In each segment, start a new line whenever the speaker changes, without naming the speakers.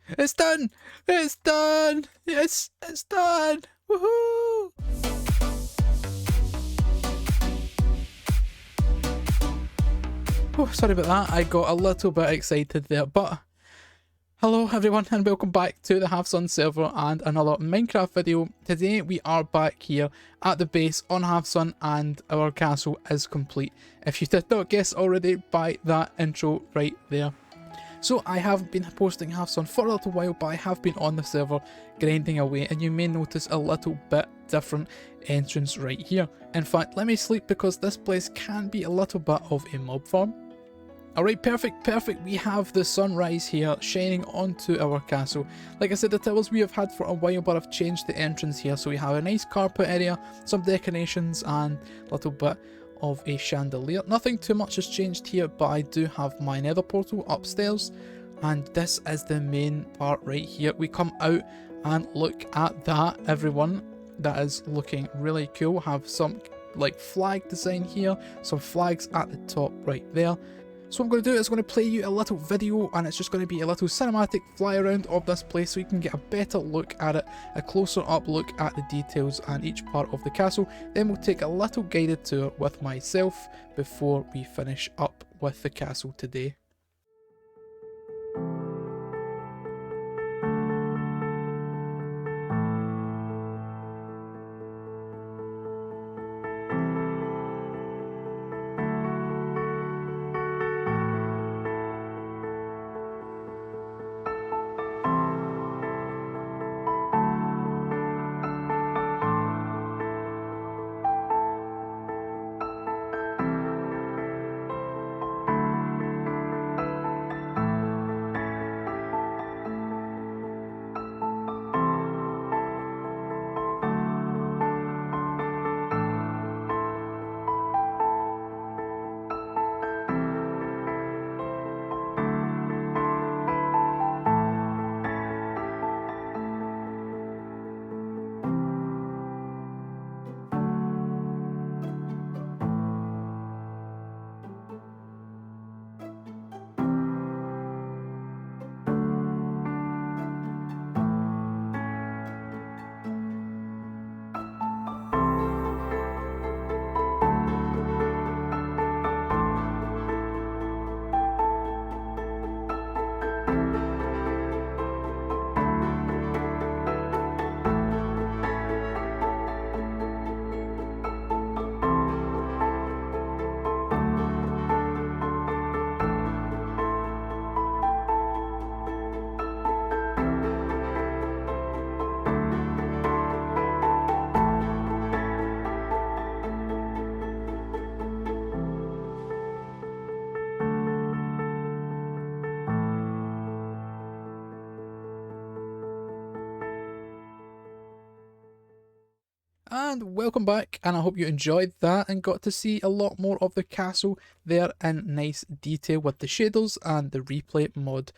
It's done! It's done! Yes, it's done! Woohoo! Oh, sorry about that. I got a little bit excited there, but hello everyone and welcome back to the Halfsun server and another Minecraft video. Today we are back here at the base on Halfsun and our castle is complete. If you did not guess already by that intro right there. So I have been posting Halfsun for a little while, but I have been on the server grinding away and you may notice a little bit different entrance right here. In fact, let me sleep because this place can be a little bit of a mob farm. Alright, perfect, we have the sunrise here shining onto our castle. Like I said, the towers we have had for a while, but I've changed the entrance here, so we have a nice carpet area, some decorations and a little bit of a chandelier. Nothing too much has changed here, but I do have my nether portal upstairs, and this is the main part right here. We come out and look at that, everyone. That is looking really cool. Have some like flag design here, some flags at the top right there. So what I'm going to do is going to play you a little video, and it's just going to be a little cinematic fly around of this place so you can get a better look at it, a closer up look at the details and each part of the castle. Then we'll take a little guided tour with myself before we finish up with the castle today. And welcome back, and I hope you enjoyed that and got to see a lot more of the castle there in nice detail with the shaders and the replay mod.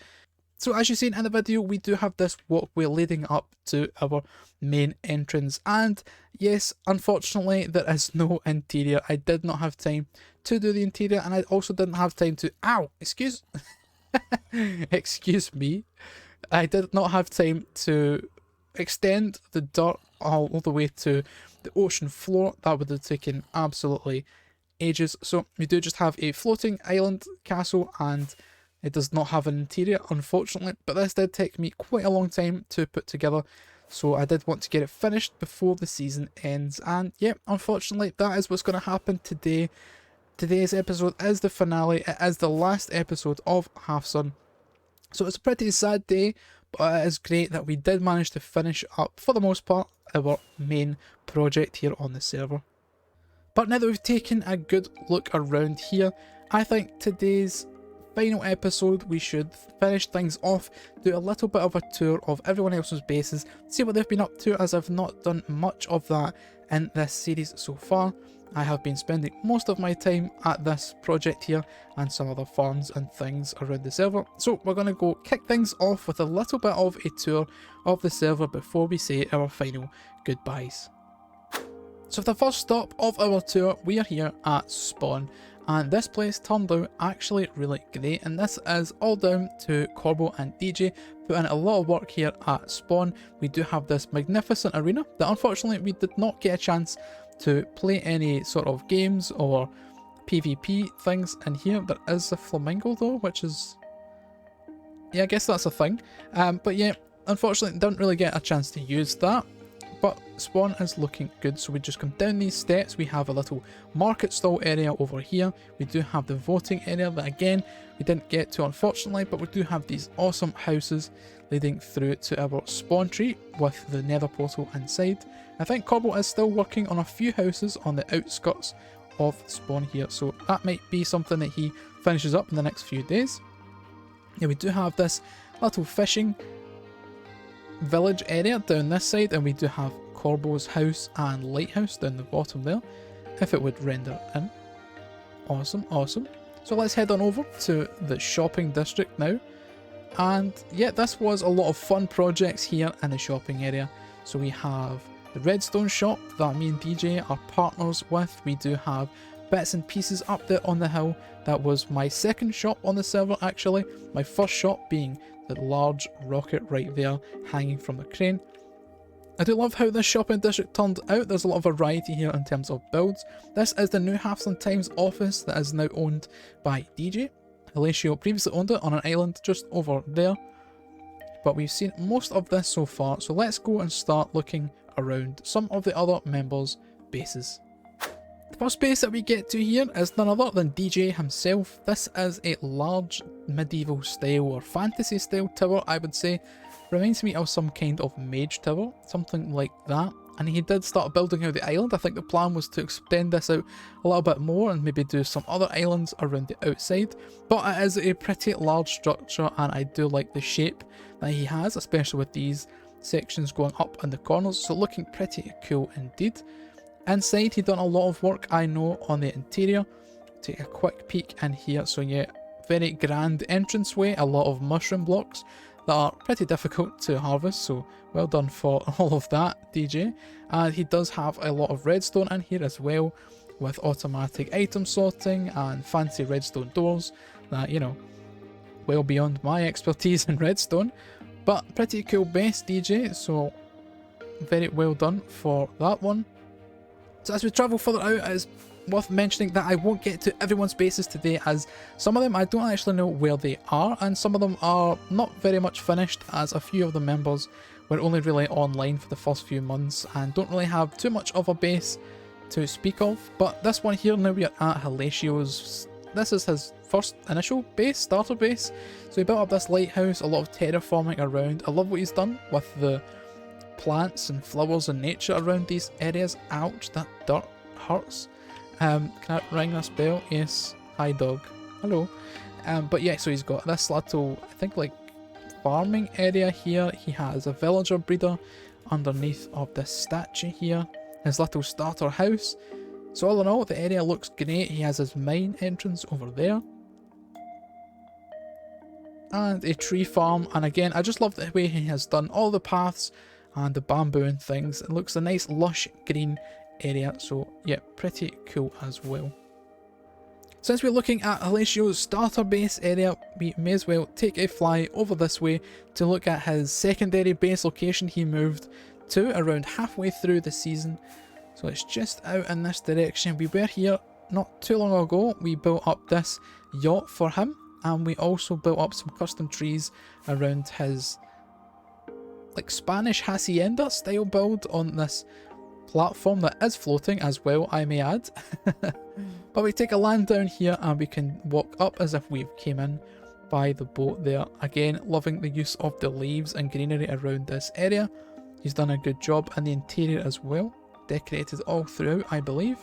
So as you've seen in the video, we do have this walkway leading up to our main entrance, and yes, unfortunately there is no interior. I did not have time to do the interior, and I also didn't have time to excuse me, I did not have time to extend the dirt all the way to the ocean floor. That would have taken absolutely ages. So we do just have a floating island castle, and it does not have an interior, unfortunately, but this did take me quite a long time to put together, so I did want to get it finished before the season ends. And yeah, unfortunately that is what's going to happen today. Today's episode is the finale. It is the last episode of Halfsun, so it's a pretty sad day, but it is great that we did manage to finish up, for the most part, our main project here on the server. But now that we've taken a good look around here, I think today's final episode we should finish things off, do a little bit of a tour of everyone else's bases, see what they've been up to, as I've not done much of that in this series so far. I have been spending most of my time at this project here and some other farms and things around the server. So we're going to go kick things off with a little bit of a tour of the server before we say our final goodbyes. So for the first stop of our tour, we are here at spawn, and this place turned out actually really great, and this is all down to Corbo and DJ put in a lot of work here at spawn. We do have this magnificent arena that unfortunately we did not get a chance to play any sort of games or PvP things in here. There is a flamingo though, which is, yeah, I guess that's a thing. But yeah, unfortunately didn't really get a chance to use that. But spawn is looking good, so we just come down these steps. We have a little market stall area over here. We do have the voting area that again we didn't get to unfortunately, but we do have these awesome houses leading through to our spawn tree with the nether portal inside. I think Corbo is still working on a few houses on the outskirts of spawn here, so that might be something that he finishes up in the next few days. Yeah, we do have this little fishing village area down this side, and we do have Corbo's house and lighthouse down the bottom there, if it would render in. Awesome, awesome. So let's head on over to the shopping district now. And yeah, this was a lot of fun projects here in the shopping area. So we have the redstone shop that me and DJ are partners with. We do have bits and pieces up there on the hill. That was my second shop on the server actually. My first shop being the large rocket right there hanging from the crane. I do love how this shopping district turned out. There's a lot of variety here in terms of builds. This is the new Halfsun Times office that is now owned by DJ. Hillashio previously owned it on an island just over there. But we've seen most of this so far, so let's go and start looking around some of the other members' bases. The first base that we get to here is none other than DJ himself. This is a large medieval style or fantasy style tower, I would say. Reminds me of some kind of mage tower, something like that. And he did start building out the island. I think the plan was to extend this out a little bit more and maybe do some other islands around the outside. But it is a pretty large structure, and I do like the shape that he has, especially with these sections going up in the corners. So looking pretty cool indeed. Inside, he done a lot of work, I know, on the interior. Take a quick peek in here. So yeah, very grand entranceway, a lot of mushroom blocks that are pretty difficult to harvest, so well done for all of that, DJ. And he does have a lot of redstone in here as well, with automatic item sorting and fancy redstone doors that, you know, well beyond my expertise in redstone. But pretty cool base, DJ, so very well done for that one. So as we travel further out, it's worth mentioning that I won't get to everyone's bases today, as some of them I don't actually know where they are, and some of them are not very much finished, as a few of the members were only really online for the first few months and don't really have too much of a base to speak of. But this one here, now we are at Hillashio's, this is his first initial base, starter base. So he built up this lighthouse, a lot of terraforming around. I love what he's done with the plants and flowers and nature around these areas. Ouch, that dirt hurts. Can I ring this bell? Yes. Hi dog. Hello. But yeah, so he's got this little, I think like farming area here. He has a villager breeder underneath of this statue here. His little starter house. So all in all, the area looks great. He has his mine entrance over there. And a tree farm. And again, I just love the way he has done all the paths and the bamboo and things. It looks a nice lush green area, so yeah, pretty cool as well. Since we're looking at Hillashio's starter base area, we may as well take a fly over this way to look at his secondary base location he moved to around halfway through the season. So it's just out in this direction. We were here not too long ago. We built up this yacht for him, and we also built up some custom trees around his like Spanish hacienda style build on this platform that is floating as well, I may add. But we take a land down here and we can walk up as if we came in by the boat there. Again, loving the use of the leaves and greenery around this area. He's done a good job in the interior as well. Decorated all throughout, I believe.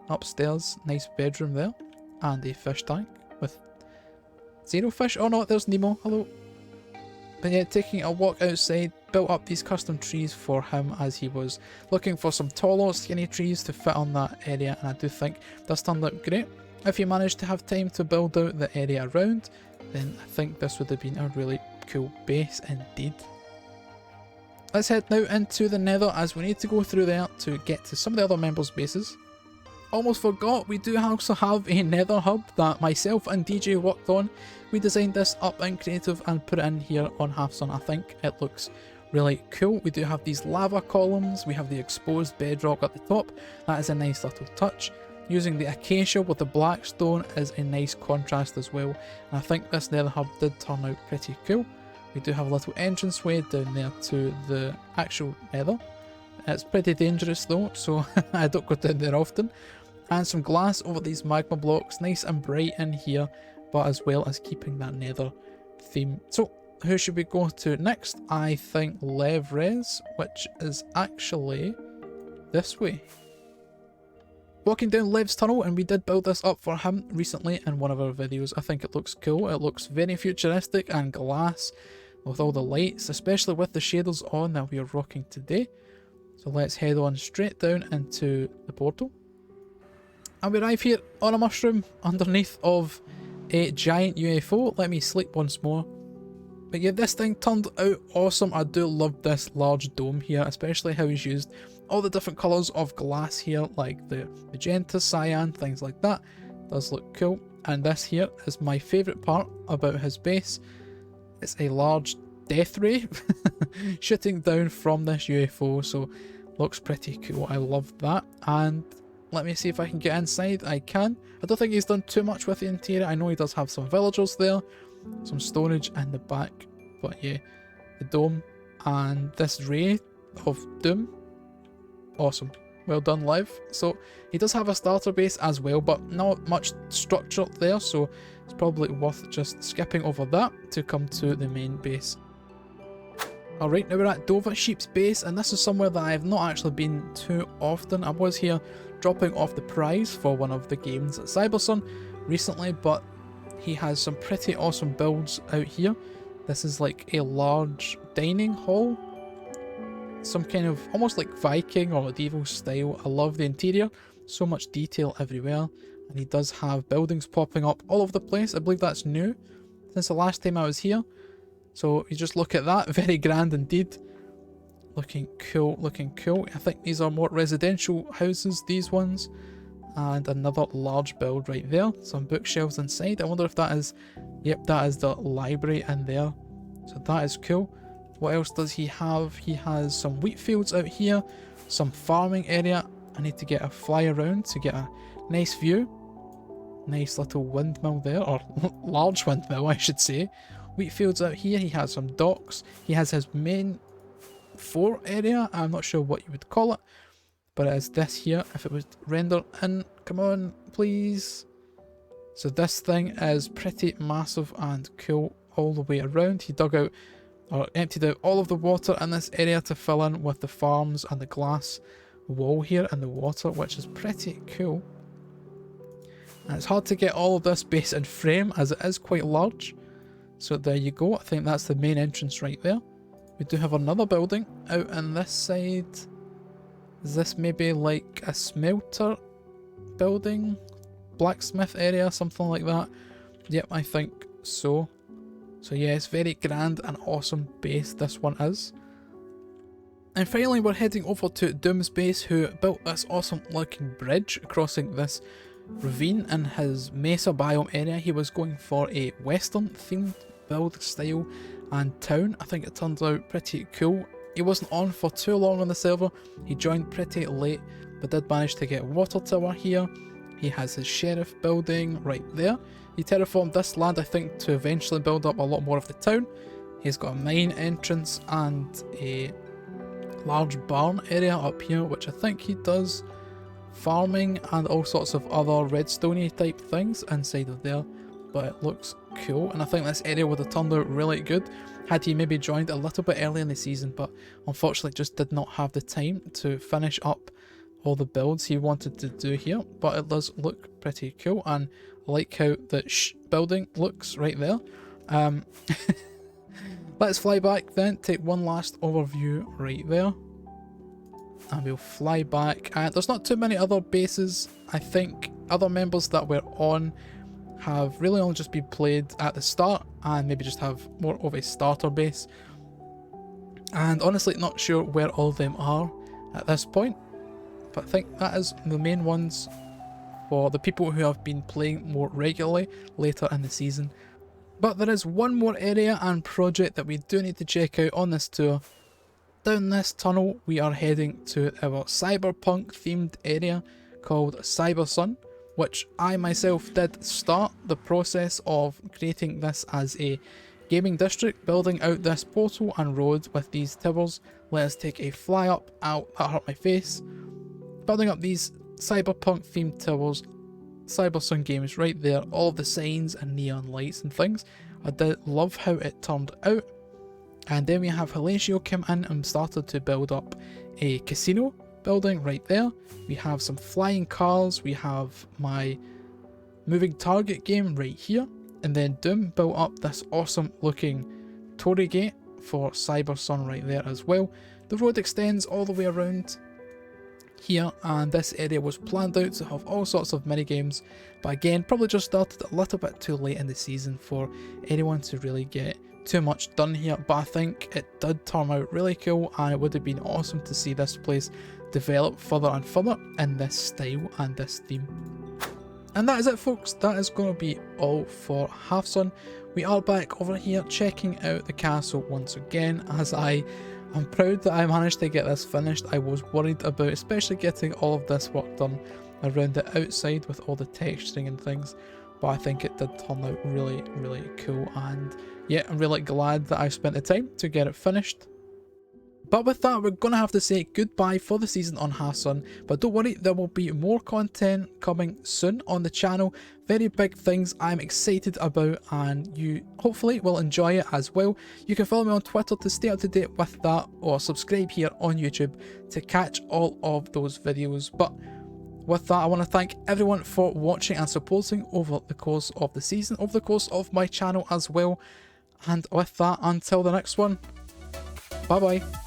Upstairs, nice bedroom there. And a fish tank with 0 fish. Oh no, there's Nemo. Hello. But yeah, taking a walk outside, built up these custom trees for him as he was looking for some taller, skinny trees to fit on that area, and I do think this turned out great. If you managed to have time to build out the area around, then I think this would have been a really cool base indeed. Let's head now into the Nether, as we need to go through there to get to some of the other members' bases. almost forgot, we do also have a Nether Hub that myself and DJ worked on. We designed this up in Creative and put it in here on Halfsun. I think it looks really cool. We do have these lava columns, we have the exposed bedrock at the top. That is a nice little touch. Using the acacia with the black stone is a nice contrast as well. And I think this Nether Hub did turn out pretty cool. We do have a little entranceway down there to the actual Nether. It's pretty dangerous though, so I don't go down there often. And some glass over these magma blocks, nice and bright in here, but as well as keeping that Nether theme. So who should we go to next? I think Levrez, which is actually this way. Walking down Lev's tunnel, and we did build this up for him recently in one of our videos. I think it looks cool. It looks very futuristic and glass with all the lights, especially with the shaders on that we are rocking today. So let's head on straight down into the portal. And we arrive here on a mushroom underneath of a giant UFO. Let me sleep once more. But yeah, this thing turned out awesome. I do love this large dome here, especially how he's used all the different colours of glass here, like the magenta, cyan, things like that. Does look cool. And this here is my favourite part about his base. It's a large death ray shooting down from this UFO, so looks pretty cool. I love that. And let me see if I can get inside. I can. I don't think he's done too much with the interior. I know he does have some villagers there, some storage in the back, but yeah, the dome and this ray of doom, awesome. Well done, Lev. So he does have a starter base as well, but not much structure there, so it's probably worth just skipping over that to come to the main base. Alright, now we're at DovahSheep Base, and this is somewhere that I have not actually been too often. I was here dropping off the prize for one of the games at CyberSun recently, but he has some pretty awesome builds out here. This is like a large dining hall, some kind of almost like Viking or medieval style. I love the interior, so much detail everywhere, and he does have buildings popping up all over the place. I believe that's new since the last time I was here. So you just look at that, very grand indeed. Looking cool, looking cool. I think these are more residential houses, these ones. And another large build right there. Some bookshelves inside. I wonder if that is, yep, that is the library in there. So that is cool. What else does he have? He has some wheat fields out here, some farming area. I need to get a fly around to get a nice view. Nice little windmill there, or large windmill I should say. Wheat fields out here. He has some docks. He has his main fort area. I'm not sure what you would call it, but it is this here. If it was rendered in, come on please. So this thing is pretty massive and cool all the way around. He dug out or emptied out all of the water in this area to fill in with the farms and the glass wall here and the water, which is pretty cool. And it's hard to get all of this base in frame as it is quite large. So there you go. I think that's the main entrance right there. We do have another building out on this side. Is this maybe like a smelter building? Blacksmith area, something like that? Yep, I think so. So yeah, it's very grand and awesome base this one is. And finally we're heading over to Doom's Base, who built this awesome looking bridge crossing this ravine in his mesa biome area. He was going for a western themed build style and town. I think it turned out pretty cool. He wasn't on for too long on the server. He joined pretty late, but did manage to get a water tower here. He has his sheriff building right there. He terraformed this land, I think, to eventually build up a lot more of the town. He's got a mine entrance and a large barn area up here, which I think he does farming and all sorts of other redstone-y type things inside of there, but it looks cool. And I think this area would have turned out really good had he maybe joined a little bit early in the season, but unfortunately just did not have the time to finish up all the builds he wanted to do here. But it does look pretty cool, and I like how the building looks right there. Let's fly back then, take one last overview right there. And we'll fly back, and there's not too many other bases. I think other members that we're on have really only just been played at the start and maybe just have more of a starter base, and honestly not sure where all of them are at this point, but I think that is the main ones for the people who have been playing more regularly later in the season. But there is one more area and project that we do need to check out on this tour. Down this tunnel we are heading to our cyberpunk themed area called CyberSun, which I myself did start the process of creating this as a gaming district, building out this portal and road with these towers. Let us take a fly up. Ow, that hurt my face. Building up these cyberpunk themed towers, CyberSun Games right there, all of the signs and neon lights and things. I did love how it turned out. And then we have Hillashio came in and started to build up a casino building right there. We have some flying cars, we have my moving target game right here, and then Doom built up this awesome looking Torii gate for CyberSun right there as well. The road extends all the way around here, and this area was planned out to have all sorts of mini games, but again probably just started a little bit too late in the season for anyone to really get too much done here, but I think it did turn out really cool, and it would have been awesome to see this place develop further and further in this style and this theme. And that is it, folks. That is going to be all for Halfsun. We are back over here checking out the castle once again, as I'm proud that I managed to get this finished. I was worried about especially getting all of this work done around the outside with all the texturing and things, but I think it did turn out really, really cool, and yeah, I'm really glad that I spent the time to get it finished. But with that, we're going to have to say goodbye for the season on Halfsun, but don't worry, there will be more content coming soon on the channel. Very big things I'm excited about, and you hopefully will enjoy it as well. You can follow me on Twitter to stay up to date with that, or subscribe here on YouTube to catch all of those videos. But with that, I want to thank everyone for watching and supporting over the course of the season, over the course of my channel as well. And with that, until the next one, bye bye.